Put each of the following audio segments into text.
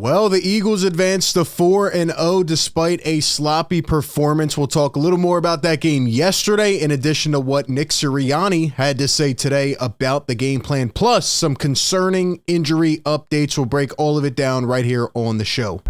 Well, the Eagles advanced to 4-0 despite a sloppy performance. We'll talk a little more about that game yesterday, in addition to what Nick Sirianni had to say today about the game plan, plus some concerning injury updates. We'll break all of it down right here on the show.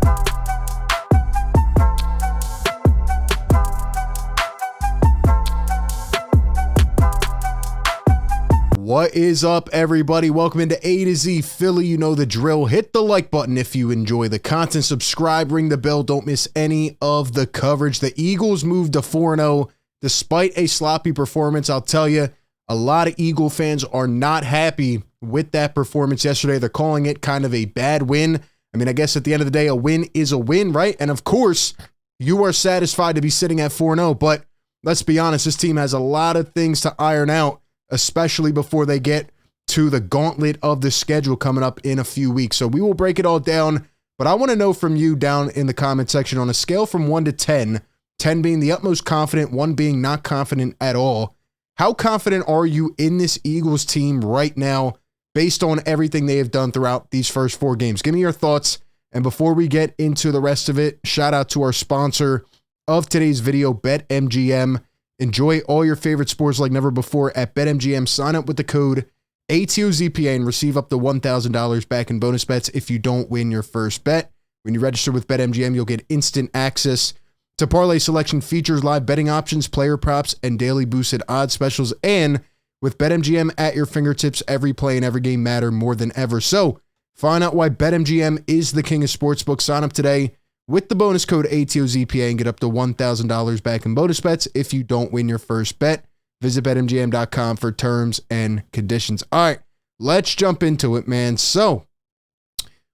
What is up, everybody? Welcome into A to Z Philly. You know the drill. Hit the like button if you enjoy the content. Subscribe, ring the bell. Don't miss any of the coverage. The Eagles moved to 4-0 despite a sloppy performance. I'll tell you, a lot of Eagle fans are not happy with that performance yesterday. They're calling it kind of a bad win. I mean, I guess at the end of the day, a win is a win, right? And of course, you are satisfied to be sitting at 4-0, but let's be honest, this team has a lot of things to iron out, especially before they get to the gauntlet of the schedule coming up in a few weeks. So we will break it all down, but I want to know from you down in the comment section on a scale from 1 to 10, 10 being the utmost confident, 1 being not confident at all. How confident are you in this Eagles team right now based on everything they have done throughout these first 4 games? Give me your thoughts. And before we get into the rest of it, shout out to our sponsor of today's video, BetMGM. Enjoy all your favorite sports like never before at BetMGM. Sign up with the code ATOZPA and receive up to $1,000 back in bonus bets if you don't win your first bet. When you register with BetMGM, you'll get instant access to parlay selection features, live betting options, player props, and daily boosted odds specials. And with BetMGM at your fingertips, every play and every game matter more than ever. So find out why BetMGM is the king of sportsbooks. Sign up today with the bonus code ATOZPA and get up to $1,000 back in bonus bets if you don't win your first bet. Visit BetMGM.com for terms and conditions. All right, let's jump into it, man. So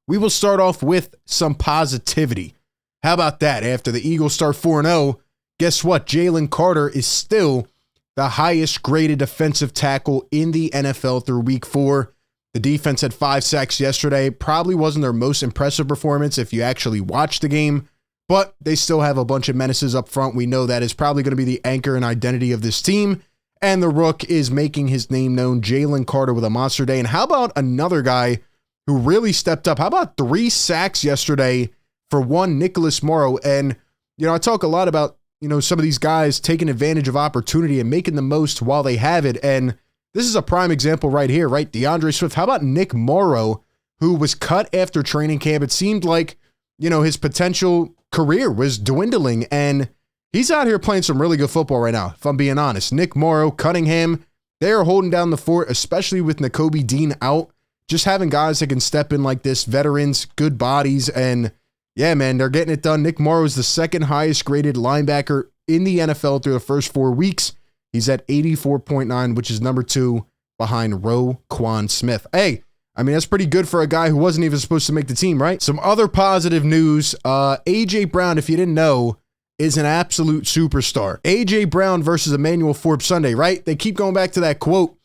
we will start off with some positivity. How about that? After the Eagles start 4-0, guess what? Jalen Carter is still the highest graded defensive tackle in the NFL through week 4. The defense had 5 sacks yesterday. Probably wasn't their most impressive performance if you actually watched the game, but they still have a bunch of menaces up front. We know that is probably going to be the anchor and identity of this team, and the Rook is making his name known. Jalen Carter with a monster day. And how about another guy who really stepped up? How about 3 sacks yesterday for one Nicholas Morrow? And, you know, I talk a lot about, you know, some of these guys taking advantage of opportunity and making the most while they have it, and this is a prime example right here, right? DeAndre Swift. How about Nick Morrow, who was cut after training camp? It seemed like, you know, his potential career was dwindling, and he's out here playing some really good football right now, if I'm being honest. Nick Morrow, Cunningham, they are holding down the fort, especially with Nakobe Dean out. Just having guys that can step in like this, veterans, good bodies, and yeah, man, they're getting it done. Nick Morrow is the second highest graded linebacker in the NFL through the first 4 weeks. He's at 84.9, which is number 2 behind Roquan Smith. Hey, I mean, that's pretty good for a guy who wasn't even supposed to make the team, right? Some other positive news. A.J. Brown, if you didn't know, is an absolute superstar. A.J. Brown versus Emmanuel Forbes Sunday, right? They keep going back to that quote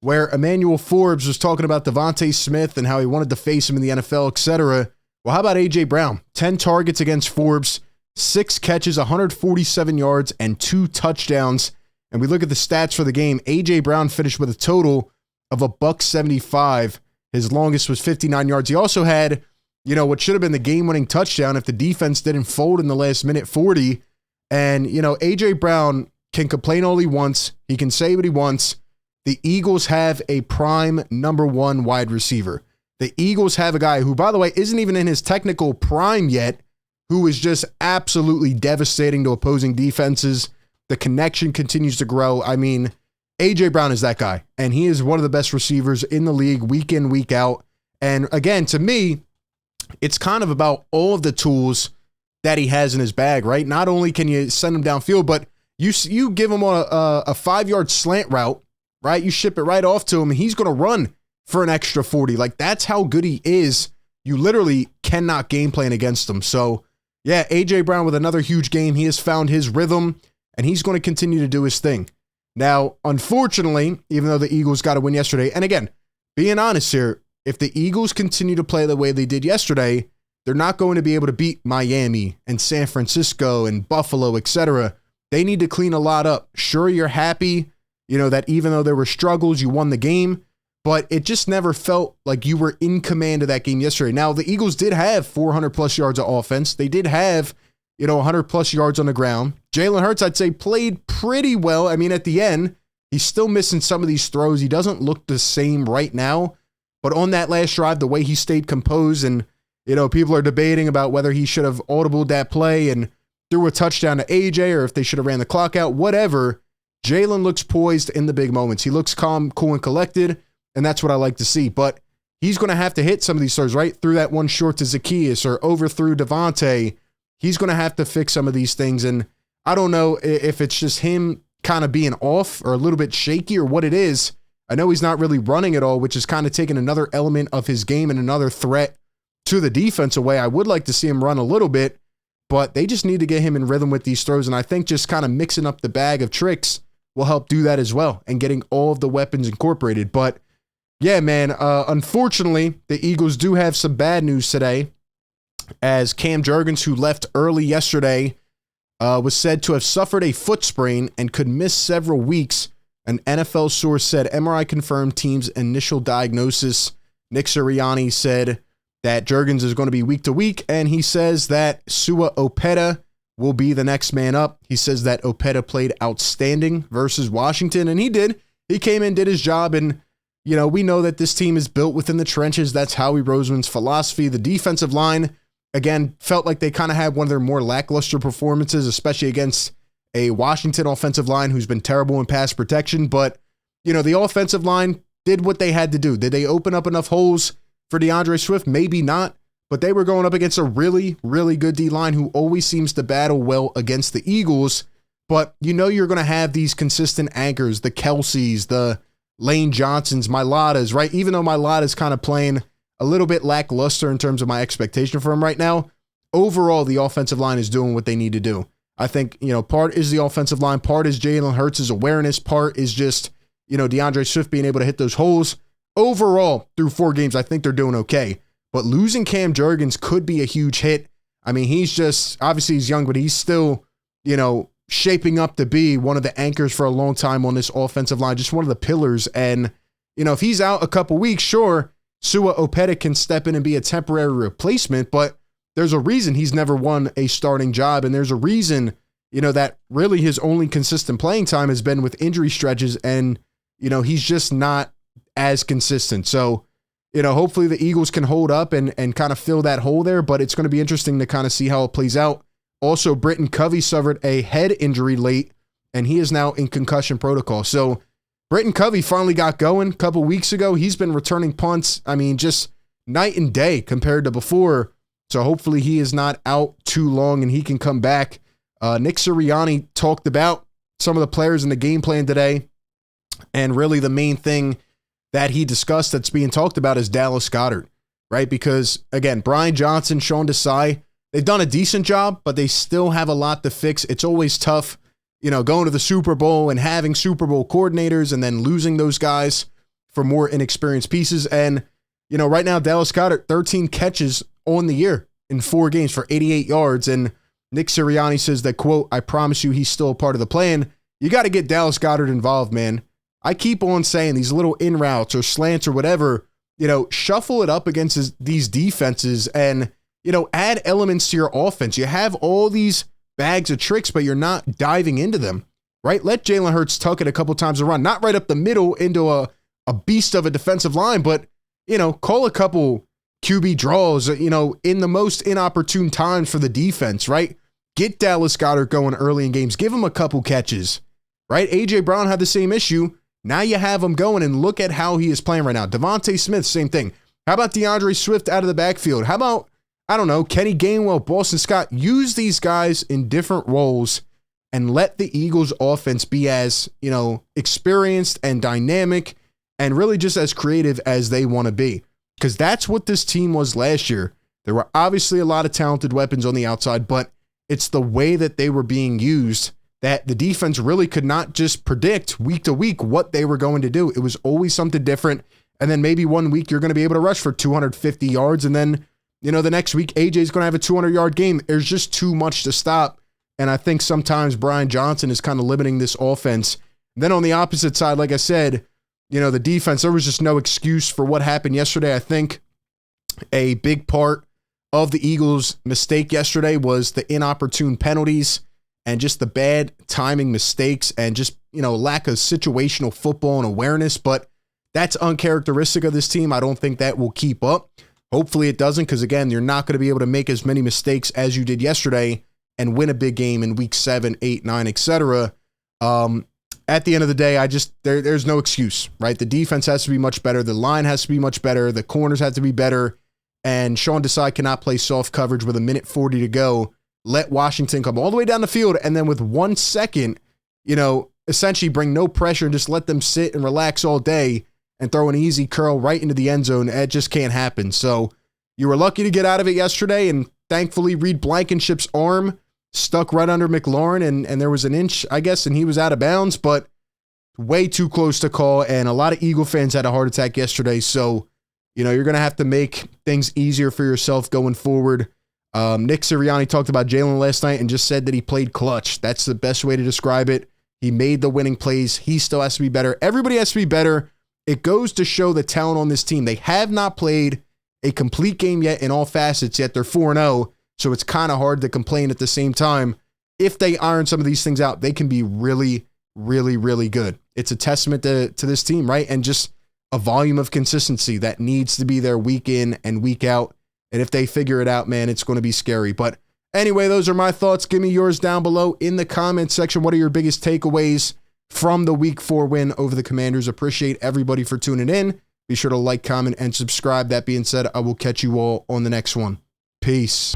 where Emmanuel Forbes was talking about Devontae Smith and how he wanted to face him in the NFL, etc. Well, how about A.J. Brown? 10 targets against Forbes, 6 catches, 147 yards, and 2 touchdowns. And we look at the stats for the game. A.J. Brown finished with a total of $175. His longest was 59 yards. He also had, you know, what should have been the game-winning touchdown if the defense didn't fold in the last minute, 40. And, you know, A.J. Brown can complain all he wants. He can say what he wants. The Eagles have a prime number 1 wide receiver. The Eagles have a guy who, by the way, isn't even in his technical prime yet, who is just absolutely devastating to opposing defenses. The connection continues to grow. I mean, A.J. Brown is that guy, and he is one of the best receivers in the league week in, week out. And again, to me, it's kind of about all of the tools that he has in his bag, right? Not only can you send him downfield, but you give him a 5-yard slant route, right? You ship it right off to him, and he's going to run for an extra 40. Like, that's how good he is. You literally cannot game plan against him. So, yeah, A.J. Brown with another huge game. He has found his rhythm, and he's going to continue to do his thing. Now, unfortunately, even though the Eagles got a win yesterday, and again, being honest here, if the Eagles continue to play the way they did yesterday, they're not going to be able to beat Miami and San Francisco and Buffalo, etc. They need to clean a lot up. Sure, you're happy, you know, that even though there were struggles, you won the game, but it just never felt like you were in command of that game yesterday. Now, the Eagles did have 400 plus yards of offense. They did have, 100 plus yards on the ground. Jalen Hurts, I'd say, played pretty well. I mean, at the end, he's still missing some of these throws. He doesn't look the same right now, but on that last drive, the way he stayed composed and, people are debating about whether he should have audibled that play and threw a touchdown to AJ or if they should have ran the clock out, whatever. Jalen looks poised in the big moments. He looks calm, cool, and collected, and that's what I like to see. But he's going to have to hit some of these throws, right? Through that one short to Zacchaeus or overthrew Devontae. He's going to have to fix some of these things, and I don't know if it's just him kind of being off or a little bit shaky or what it is. I know he's not really running at all, which is kind of taking another element of his game and another threat to the defense away. I would like to see him run a little bit, but they just need to get him in rhythm with these throws, and I think just kind of mixing up the bag of tricks will help do that as well and getting all of the weapons incorporated. But yeah, man, unfortunately, the Eagles do have some bad news today, as Cam Jergens, who left early yesterday, was said to have suffered a foot sprain and could miss several weeks. An NFL source said MRI confirmed team's initial diagnosis. Nick Sirianni said that Jergens is going to be week to week, and he says that Sua Opeta will be the next man up. He says that Opeta played outstanding versus Washington, and he did. He came in, did his job, and we know that this team is built within the trenches. That's Howie Roseman's philosophy. The defensive line, again, felt like they kind of had one of their more lackluster performances, especially against a Washington offensive line who's been terrible in pass protection. But, the offensive line did what they had to do. Did they open up enough holes for DeAndre Swift? Maybe not. But they were going up against a really, really good D-line who always seems to battle well against the Eagles. But you're going to have these consistent anchors, the Kelseys, the Lane Johnsons, Mailata's, right? Even though Mailata's kind of playing a little bit lackluster in terms of my expectation for him right now, overall, the offensive line is doing what they need to do. I think, part is the offensive line, part is Jalen Hurts' awareness, part is just, DeAndre Swift being able to hit those holes. Overall, through 4 games, I think they're doing okay. But losing Cam Jergens could be a huge hit. I mean, obviously he's young, but he's still, shaping up to be one of the anchors for a long time on this offensive line, just one of the pillars. And, if he's out a couple weeks, sure, Sua Opeta can step in and be a temporary replacement, but there's a reason he's never won a starting job. And there's a reason, that really his only consistent playing time has been with injury stretches. And, he's just not as consistent. So, hopefully the Eagles can hold up and kind of fill that hole there, but it's going to be interesting to kind of see how it plays out. Also, Britton Covey suffered a head injury late, and he is now in concussion protocol. So Britton Covey finally got going a couple weeks ago. He's been returning punts, just night and day compared to before. So hopefully he is not out too long and he can come back. Nick Sirianni talked about some of the players in the game plan today, and really the main thing that he discussed that's being talked about is Dallas Goedert, right? Because, again, Brian Johnson, Sean Desai, they've done a decent job, but they still have a lot to fix. It's always tough, going to the Super Bowl and having Super Bowl coordinators and then losing those guys for more inexperienced pieces. And, right now, Dallas Goedert, 13 catches on the year in 4 games for 88 yards. And Nick Sirianni says that, quote, "I promise you he's still a part of the plan." You got to get Dallas Goedert involved, man. I keep on saying these little in routes or slants or whatever, shuffle it up against these defenses and, add elements to your offense. You have all these bags of tricks, but you're not diving into them, right? Let Jalen Hurts tuck it a couple times and run, not right up the middle into a beast of a defensive line, but, call a couple QB draws, in the most inopportune times for the defense, right? Get Dallas Goedert going early in games. Give him a couple catches, right? A.J. Brown had the same issue. Now you have him going, and look at how he is playing right now. Devontae Smith, same thing. How about DeAndre Swift out of the backfield? How about, Kenny Gainwell, Boston Scott? Use these guys in different roles and let the Eagles offense be as, experienced and dynamic and really just as creative as they want to be. Because that's what this team was last year. There were obviously a lot of talented weapons on the outside, but it's the way that they were being used that the defense really could not just predict week to week what they were going to do. It was always something different. And then maybe one week you're going to be able to rush for 250 yards. And then, the next week, AJ's going to have a 200-yard game. There's just too much to stop. And I think sometimes Brian Johnson is kind of limiting this offense. Then on the opposite side, like I said, the defense, there was just no excuse for what happened yesterday. I think a big part of the Eagles' mistake yesterday was the inopportune penalties and just the bad timing mistakes and just, lack of situational football and awareness. But that's uncharacteristic of this team. I don't think that will keep up. Hopefully it doesn't, because again, you're not going to be able to make as many mistakes as you did yesterday and win a big game in week 7, 8, 9, etc. At the end of the day, there's no excuse, right? The defense has to be much better. The line has to be much better. The corners have to be better. And Sean Desai cannot play soft coverage with 1:40 to go. Let Washington come all the way down the field, and then with 1 second, essentially bring no pressure and just let them sit and relax all day and throw an easy curl right into the end zone. It just can't happen. So you were lucky to get out of it yesterday, and thankfully Reed Blankenship's arm stuck right under McLaurin, and there was an inch, I guess, and he was out of bounds, but way too close to call, and a lot of Eagle fans had a heart attack yesterday. So you're going to have to make things easier for yourself going forward. Nick Sirianni talked about Jalen last night and just said that he played clutch. That's the best way to describe it. He made the winning plays. He still has to be better. Everybody has to be better. It goes to show the talent on this team. They have not played a complete game yet in all facets, yet they're 4-0, so it's kind of hard to complain at the same time. If they iron some of these things out, they can be really, really, really good. It's a testament to this team, right? And just a volume of consistency that needs to be there week in and week out. And if they figure it out, man, it's going to be scary. But anyway, those are my thoughts. Give me yours down below in the comments section. What are your biggest takeaways from the week 4 win over the Commanders? Appreciate everybody for tuning in. Be sure to like, comment, and subscribe. That being said, I will catch you all on the next one. Peace.